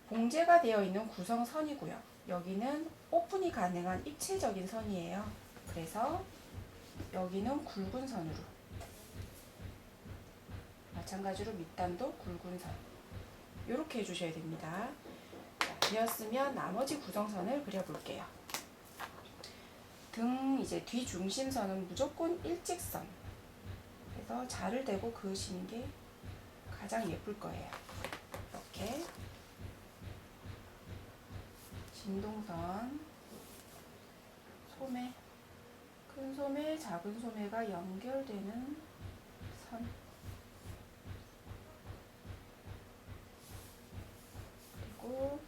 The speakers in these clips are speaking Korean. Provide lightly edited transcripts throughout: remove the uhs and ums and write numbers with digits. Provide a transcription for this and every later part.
봉제가 되어 있는 구성선이고요. 여기는 오픈이 가능한 입체적인 선이에요. 그래서 여기는 굵은 선으로, 마찬가지로 밑단도 굵은 선, 이렇게 해주셔야 됩니다. 자, 되었으면 나머지 구성선을 그려볼게요. 등 이제 뒤중심선은 무조건 일직선, 그래서 자를 대고 그으시는 게 가장 예쁠 거예요. 이렇게 진동선, 소매, 큰 소매, 작은 소매가 연결되는 선, 그리고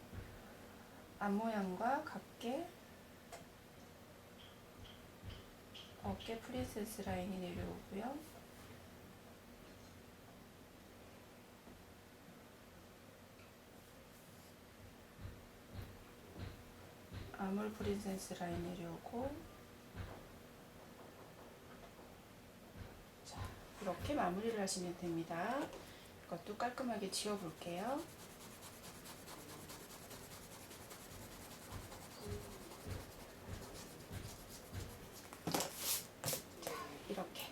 앞모양과 같게 어깨 프린세스 라인이 내려오고요. 아몰 프린세스 라인 내려오고, 자, 이렇게 마무리를 하시면 됩니다. 이것도 깔끔하게 지워볼게요. 이렇게.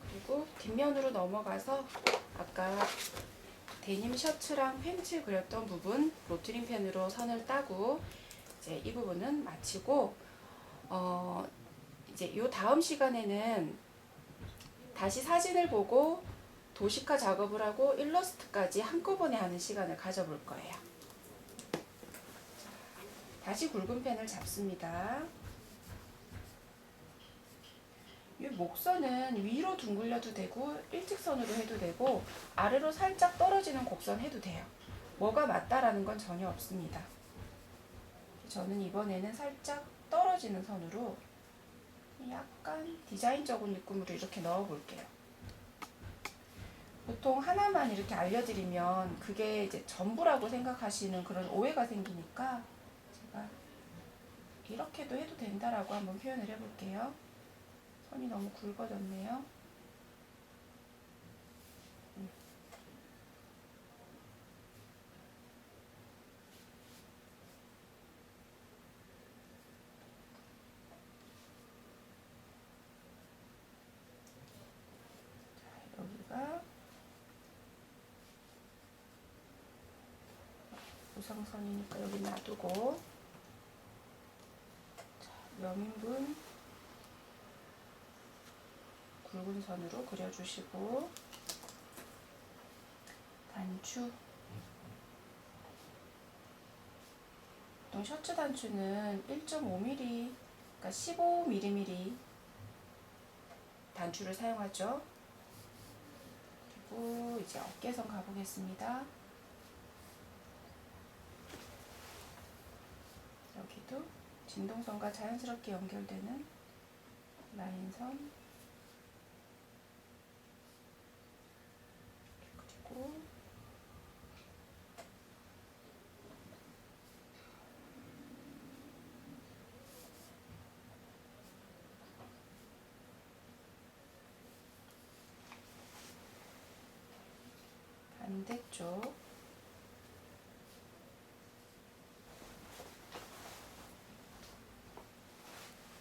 그리고 뒷면으로 넘어가서 아까 데님 셔츠랑 팬츠 그렸던 부분 로트링 펜으로 선을 따고 이제 이 부분은 마치고 이제 요 다음 시간에는 다시 사진을 보고 도식화 작업을 하고 일러스트까지 한꺼번에 하는 시간을 가져볼 거예요. 다시 굵은 펜을 잡습니다. 이 목선은 위로 둥글려도 되고 일직선으로 해도 되고 아래로 살짝 떨어지는 곡선 해도 돼요. 뭐가 맞다라는 건 전혀 없습니다. 저는 이번에는 살짝 떨어지는 선으로 약간 디자인적인 느낌으로 이렇게 넣어 볼게요. 보통 하나만 이렇게 알려드리면 그게 이제 전부라고 생각하시는 그런 오해가 생기니까 제가 이렇게도 해도 된다라고 한번 표현을 해볼게요. 선이 너무 굵어졌네요. 자, 여기가 구성선이니까 여기 놔두고, 자, 몇인분 굵은 선으로 그려주시고, 단추, 보통 셔츠 단추는 1.5mm, 그러니까 15mm 단추를 사용하죠. 그리고 이제 어깨선 가보겠습니다. 여기도 진동선과 자연스럽게 연결되는 라인선, 그리고 반대쪽,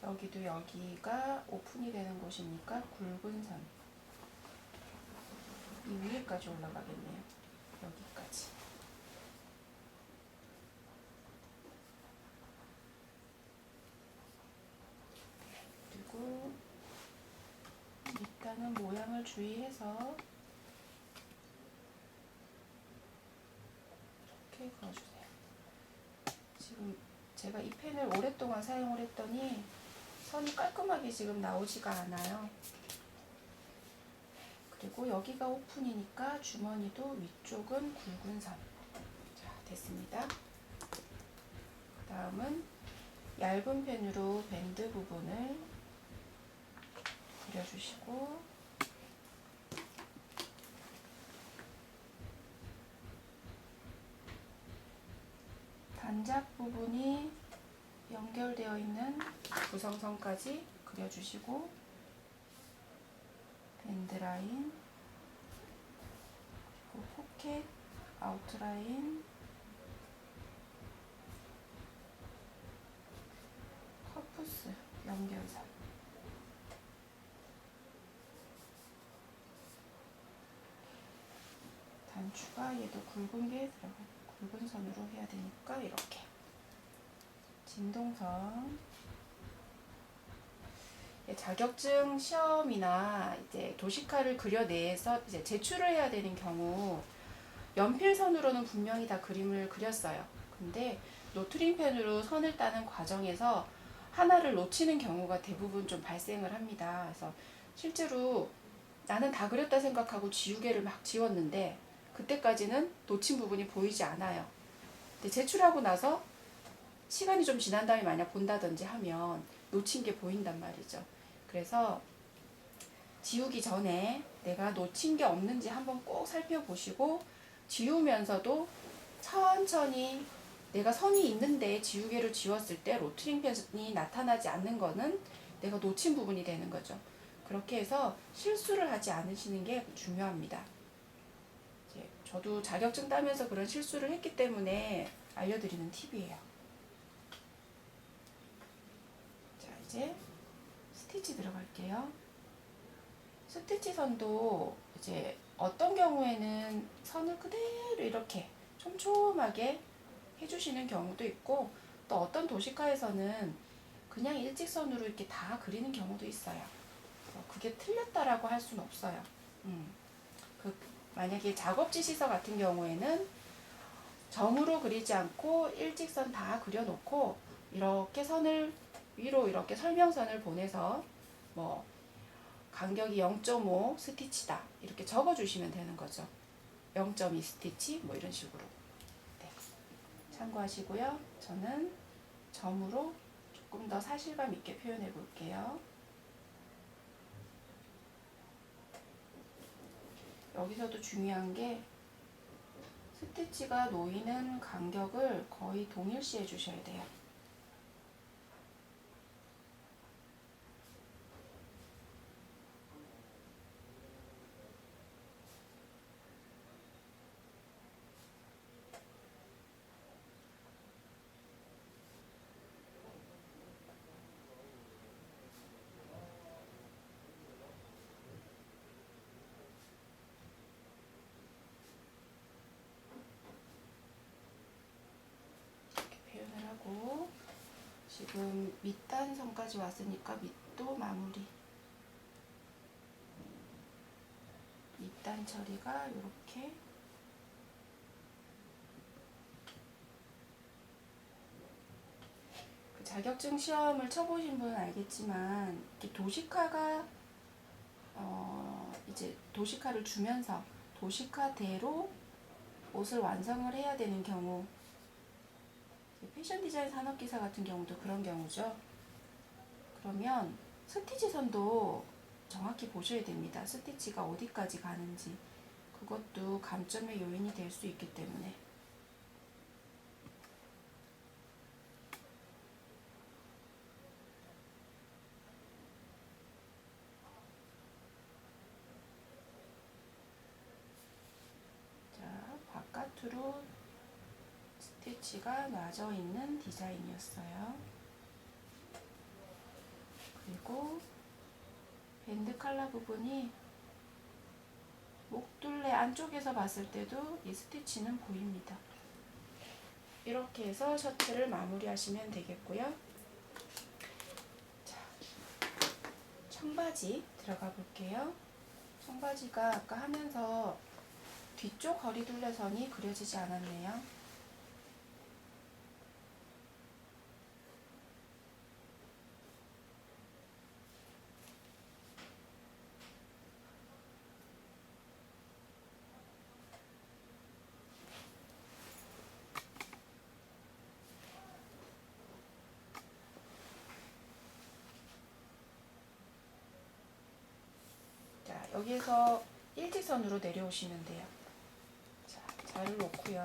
여기도 여기가 오픈이 되는 곳이니까 굵은 선, 이 위에까지 올라가겠네요. 여기까지. 그리고 밑단은 모양을 주의해서 이렇게 그어주세요. 지금 제가 이 펜을 오랫동안 사용을 했더니 선이 깔끔하게 지금 나오지가 않아요. 그리고 여기가 오픈이니까 주머니도 위쪽은 굵은 선. 자, 됐습니다. 그 다음은 얇은 펜으로 밴드 부분을 그려주시고, 단작 부분이 연결되어 있는 구성선까지 그려주시고, 밴드라인, 그리고 포켓, 아웃라인, 단추가 얘도 굵은 게 들어가, 굵은 선으로 해야 되니까 이렇게 진동선. 자격증 시험이나 이제 도식화를 그려내서 이제 제출을 해야 되는 경우 연필선으로는 분명히 다 그림을 그렸어요. 근데 노트링펜으로 선을 따는 과정에서 하나를 놓치는 경우가 대부분 좀 발생을 합니다. 그래서 실제로 나는 다 그렸다 생각하고 지우개를 막 지웠는데 그때까지는 놓친 부분이 보이지 않아요. 근데 제출하고 나서 시간이 좀 지난 다음에 만약 본다든지 하면 놓친 게 보인단 말이죠. 그래서 지우기 전에 내가 놓친 게 없는지 한번 꼭 살펴보시고 지우면서도 천천히 내가 선이 있는데 지우개로 지웠을 때 로트링펜이 나타나지 않는 거는 내가 놓친 부분이 되는 거죠. 그렇게 해서 실수를 하지 않으시는 게 중요합니다. 이제 저도 자격증 따면서 그런 실수를 했기 때문에 알려드리는 팁이에요. 자, 이제 스티치 들어갈게요. 스티치 선도 이제 어떤 경우에는 선을 그대로 이렇게 촘촘하게 해주시는 경우도 있고, 또 어떤 도식화에서는 그냥 일직선으로 이렇게 다 그리는 경우도 있어요. 그게 틀렸다라고 할 수는 없어요. 만약에 작업지 시서 같은 경우에는 점으로 그리지 않고 일직선 다 그려놓고 이렇게 선을 위로 이렇게 설명선을 보내서 뭐 간격이 0.5 스티치다 이렇게 적어주시면 되는 거죠. 0.2 스티치 뭐 이런 식으로. 네. 참고하시고요. 저는 점으로 조금 더 사실감 있게 표현해 볼게요. 여기서도 중요한 게 스티치가 놓이는 간격을 거의 동일시 해주셔야 돼요. 하고 지금 밑단선까지 왔으니까 밑도 마무리. 밑단 처리가 이렇게 그 자격증 시험을 쳐보신 분은 알겠지만 이렇게 도식화가 이제 도식화를 주면서 도식화대로 옷을 완성을 해야 되는 경우, 패션 디자인 산업기사 같은 경우도 그런 경우죠. 그러면 스티치 선도 정확히 보셔야 됩니다. 스티치가 어디까지 가는지. 그것도 감점의 요인이 될 수 있기 때문에. 자, 바깥으로 스티치가 놔져 있는 디자인이었어요. 그리고 밴드 칼라 부분이 목둘레 안쪽에서 봤을 때도 이 스티치는 보입니다. 이렇게 해서 셔츠를 마무리하시면 되겠고요. 자, 청바지 들어가 볼게요. 청바지가 아까 하면서 뒤쪽 거리둘레선이 그려지지 않았네요. 여기에서 일직선으로 내려오시면 돼요. 자, 자를 놓고요.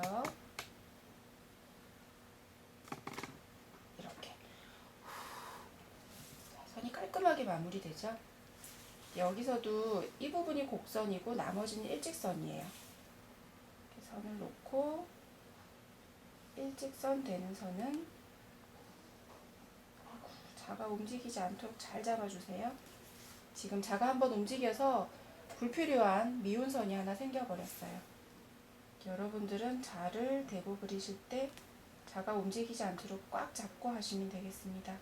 이렇게. 자, 선이 깔끔하게 마무리되죠? 여기서도 이 부분이 곡선이고 나머지는 일직선이에요. 이렇게 선을 놓고 일직선 되는 선은 자가 움직이지 않도록 잘 잡아주세요. 지금 자가 한번 움직여서 불필요한 미운선이 하나 생겨버렸어요. 여러분들은 자를 대고 그리실 때 자가 움직이지 않도록 꽉 잡고 하시면 되겠습니다.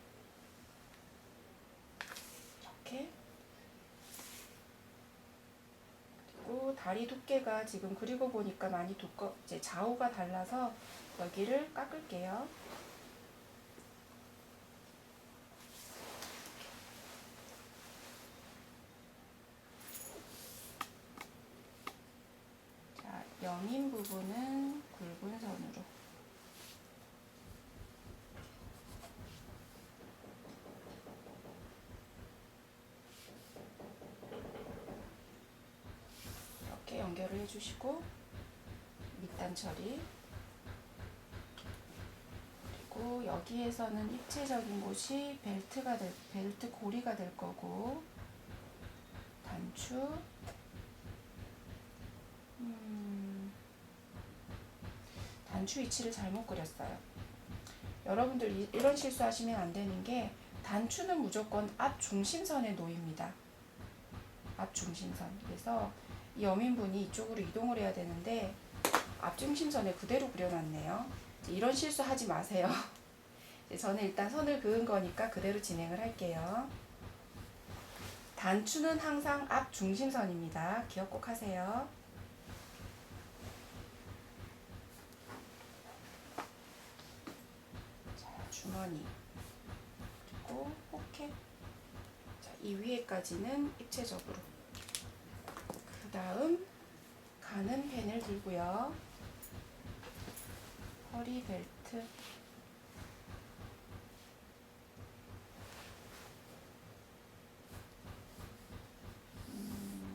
이렇게. 그리고 다리 두께가 지금 그리고 보니까 많이 이제 좌우가 달라서 여기를 깎을게요. 자, 여민 부분은 굵은 선으로. 이렇게 연결을 해주시고 밑단 처리. 그리고 여기에서는 입체적인 곳이 벨트 고리가 될 거고, 단추. 단추 위치를 잘못 그렸어요. 여러분들 이런 실수하시면 안 되는 게, 단추는 무조건 앞 중심선에 놓입니다. 앞 중심선. 그래서 이 여민분이 이쪽으로 이동을 해야 되는데 앞 중심선에 그대로 그려놨네요. 이런 실수 하지 마세요. 저는 일단 선을 그은 거니까 그대로 진행을 할게요. 단추는 항상 앞 중심선입니다. 기억 꼭 하세요. 자, 주머니. 그리고 포켓. 자, 이 위에까지는 입체적으로. 그 다음 가는 펜을 들고요. 허리 벨트.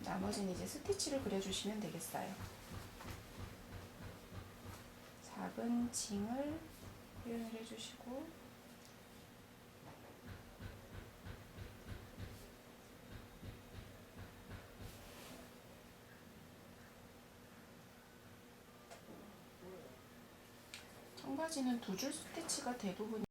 나머지는 이제 스티치를 그려주시면 되겠어요. 작은 징을 표현을 해주시고, 청바지는 두 줄 스티치가 대부분이